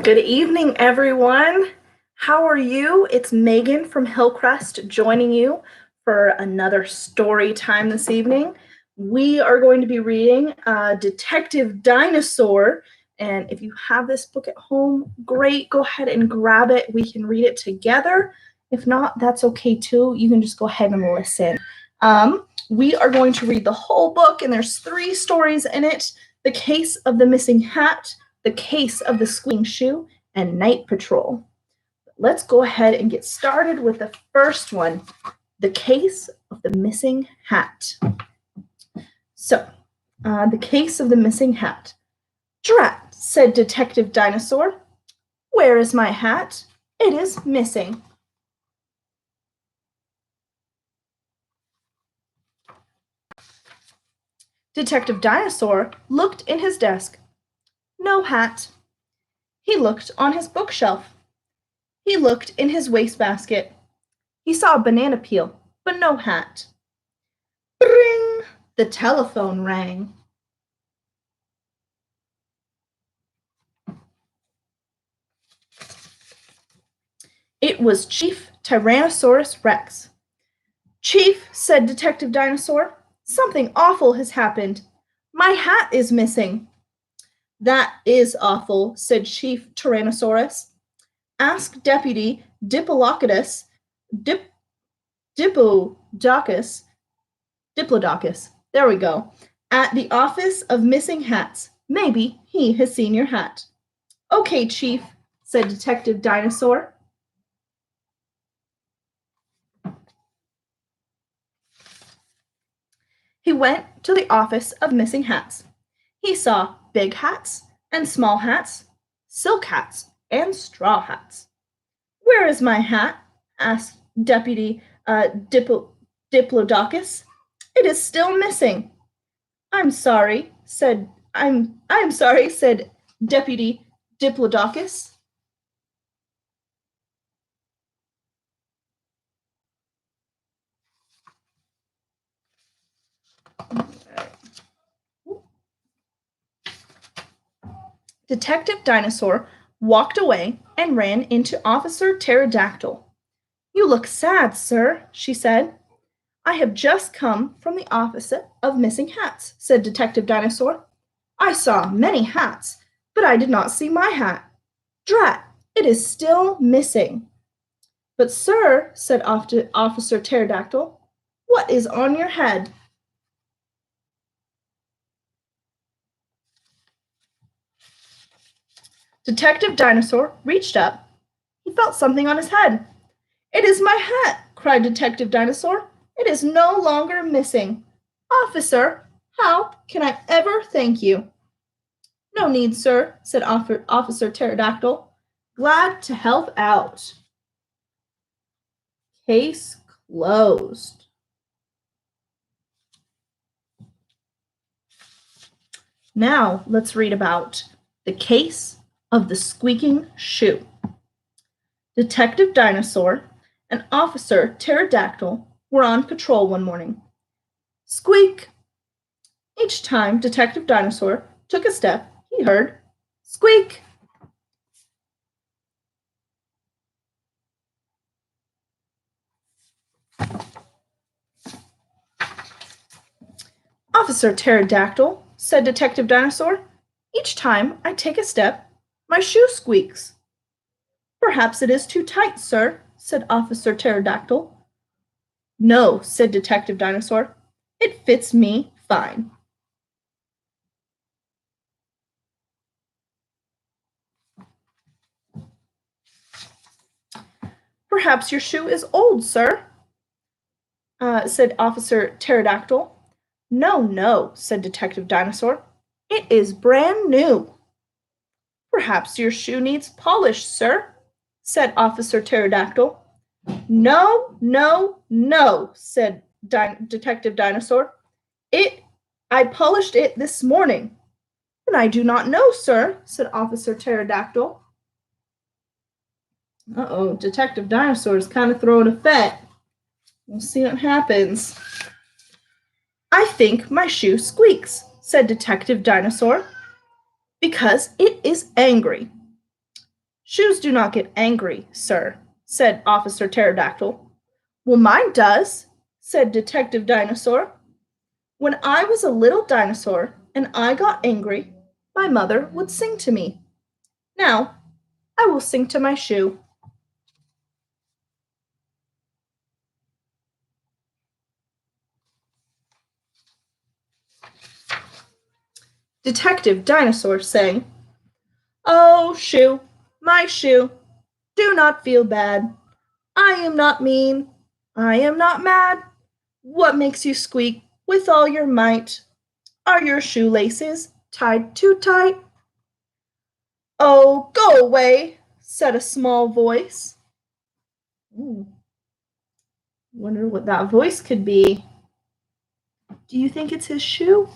Good evening, everyone. How are you? It's Megan from Hillcrest joining you for another story time this evening. We are going to be reading Detective Dinosaur. And if you have this book at home, great. Go ahead and grab it. We can read it together. If not, that's okay too. You can just go ahead and listen. We are going to read the whole book, and there's 3 stories in it: The Case of the Missing Hat, The Case of the Squeaking Shoe, and Night Patrol. Let's go ahead and get started with the first one, The Case of the Missing Hat. So, The Case of the Missing Hat. "Drat," said Detective Dinosaur. "Where is my hat? It is missing." Detective Dinosaur looked in his desk. No hat. He looked on his bookshelf. He looked in his wastebasket. He saw a banana peel, but no hat. Bring! The telephone rang. It was Chief Tyrannosaurus Rex. "Chief," said Detective Dinosaur, "something awful has happened. My hat is missing." "That is awful," said Chief Tyrannosaurus. "Ask Deputy Diplodocus, there we go, at the Office of Missing Hats. Maybe he has seen your hat." "Okay, Chief," said Detective Dinosaur. He went to the Office of Missing Hats. He saw big hats and small hats, silk hats and straw hats. "Where is my hat?" asked Deputy Diplodocus. "It is still missing." I'm sorry," said Deputy Diplodocus. Detective Dinosaur walked away and ran into Officer Pterodactyl. "You look sad, sir," she said. "I have just come from the Office of Missing Hats," said Detective Dinosaur. "I saw many hats, but I did not see my hat. Drat, it is still missing." "But, sir," said Officer Pterodactyl, "what is on your head?" Detective Dinosaur reached up. He felt something on his head. "It is my hat!" cried Detective Dinosaur. "It is no longer missing. Officer, how can I ever thank you?" "No need, sir," said Officer Pterodactyl. "Glad to help out." Case closed. Now let's read about The Case of the Squeaking Shoe. Detective Dinosaur and Officer Pterodactyl were on patrol one morning. Squeak! Each time Detective Dinosaur took a step, he heard squeak. "Officer Pterodactyl," said Detective Dinosaur, "each time I take a step, my shoe squeaks." "Perhaps it is too tight, sir," said Officer Pterodactyl. "No," said Detective Dinosaur. "It fits me fine." "Perhaps your shoe is old, sir," said Officer Pterodactyl. "No, no," said Detective Dinosaur. "It is brand new." "Perhaps your shoe needs polish, sir," said Officer Pterodactyl. "No, no, no," said Detective Dinosaur. I polished it this morning." "Then I do not know, sir," said Officer Pterodactyl. Uh-oh, Detective Dinosaur is kind of throwing a fit. We'll see what happens. "I think my shoe squeaks," said Detective Dinosaur, "because it is angry." Shoes do not get angry, sir, said Officer Pterodactyl. Well, mine does, said Detective Dinosaur. When I was a little dinosaur and I got angry, my mother would sing to me. Now, I will sing to my shoe. Detective Dinosaur sang, Oh, shoe, my shoe, do not feel bad. I am not mean. I am not mad. What makes you squeak with all your might? Are your shoelaces tied too tight? Oh, go away, said a small voice. Ooh, wonder what that voice could be. Do you think it's his shoe?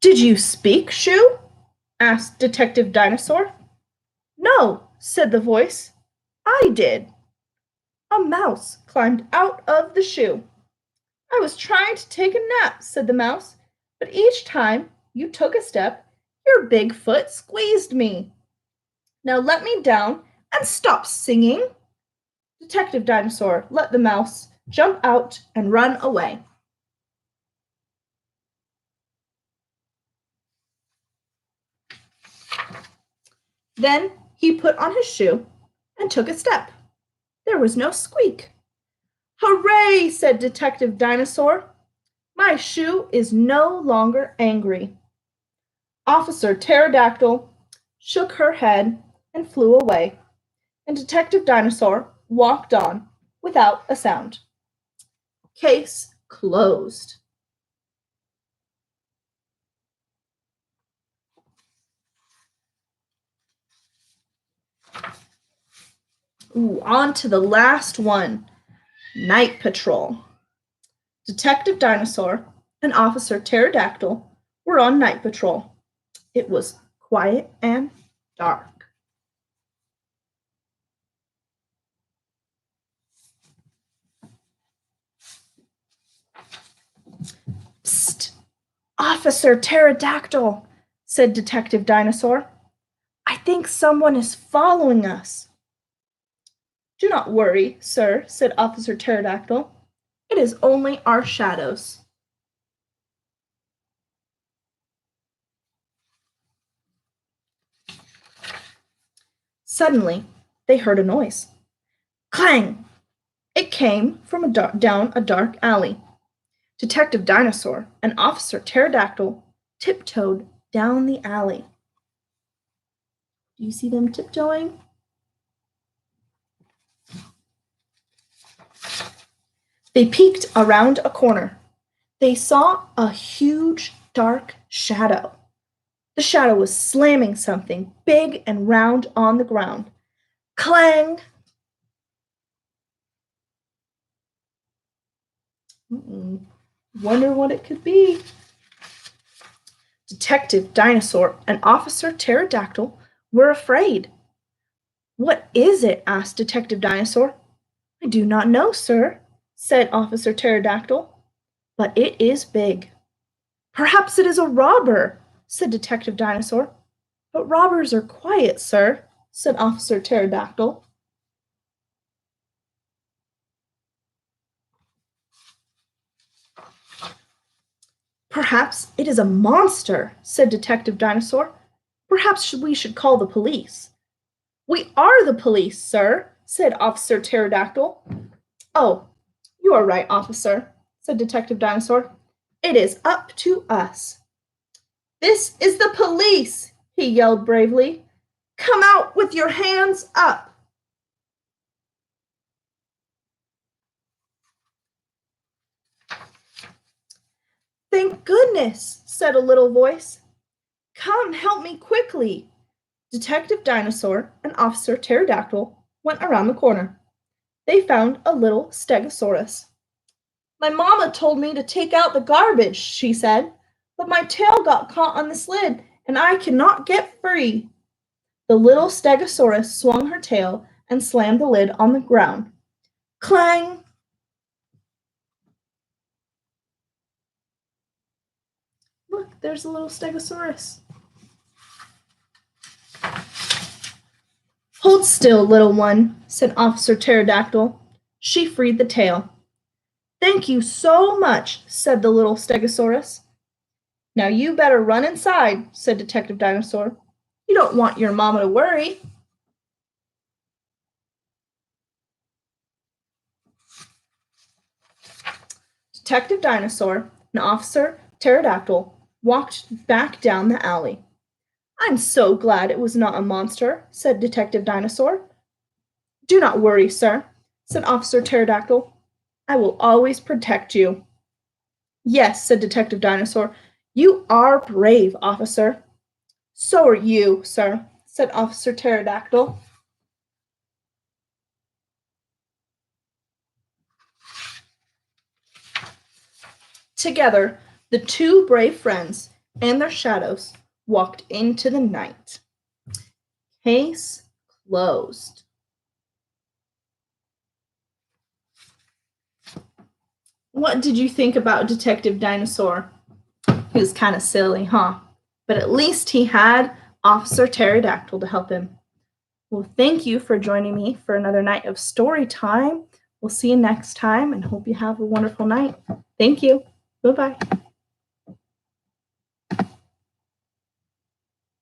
Did you speak, shoe? Asked Detective Dinosaur. No, said the voice. I did. A mouse climbed out of the shoe. I was trying to take a nap, said the mouse, but each time you took a step, your big foot squeezed me. Now let me down and stop singing. Detective Dinosaur let the mouse jump out and run away. Then he put on his shoe and took a step. There was no squeak. Hooray, said Detective Dinosaur. My shoe is no longer angry. Officer Pterodactyl shook her head and flew away, and Detective Dinosaur walked on without a sound. Case closed. Ooh, on to the last one. Night Patrol. Detective Dinosaur and Officer Pterodactyl were on night patrol. It was quiet and dark. Psst! Officer Pterodactyl, said Detective Dinosaur. I think someone is following us. Do not worry, sir, said Officer Pterodactyl. It is only our shadows. Suddenly, they heard a noise. Clang! It came from down a dark alley. Detective Dinosaur and Officer Pterodactyl tiptoed down the alley. Do you see them tiptoeing? They peeked around a corner. They saw a huge dark shadow. The shadow was slamming something big and round on the ground. Clang! Wonder what it could be. Detective Dinosaur and Officer Pterodactyl were afraid. What is it? Asked Detective Dinosaur. I do not know, sir, said Officer Pterodactyl, but it is big. Perhaps it is a robber, said Detective Dinosaur. But robbers are quiet, sir, said Officer Pterodactyl. Perhaps it is a monster, said Detective Dinosaur. Perhaps we should call the police. We are the police, sir, said Officer Pterodactyl. Oh, you are right, officer, said Detective Dinosaur. It is up to us. This is the police, he yelled bravely. Come out with your hands up. Thank goodness, said a little voice. Come, help me quickly. Detective Dinosaur and Officer Pterodactyl went around the corner. They found a little stegosaurus. My mama told me to take out the garbage, she said, but my tail got caught on this lid and I cannot get free. The little stegosaurus swung her tail and slammed the lid on the ground. Clang! Look, there's a little stegosaurus. Hold still, little one, said Officer Pterodactyl. She freed the tail. Thank you so much, said the little Stegosaurus. Now you better run inside, said Detective Dinosaur. You don't want your mama to worry. Detective Dinosaur and Officer Pterodactyl walked back down the alley. I'm so glad it was not a monster, said Detective Dinosaur. Do not worry, sir, said Officer Pterodactyl. I will always protect you. Yes, said Detective Dinosaur. You are brave, officer. So are you, sir, said Officer Pterodactyl. Together, the two brave friends and their shadows walked into the night. Case closed. What did you think about Detective Dinosaur? He was kind of silly, huh? But at least he had Officer Pterodactyl to help him. Well, thank you for joining me for another night of story time. We'll see you next time and hope you have a wonderful night. Thank you. Bye-bye.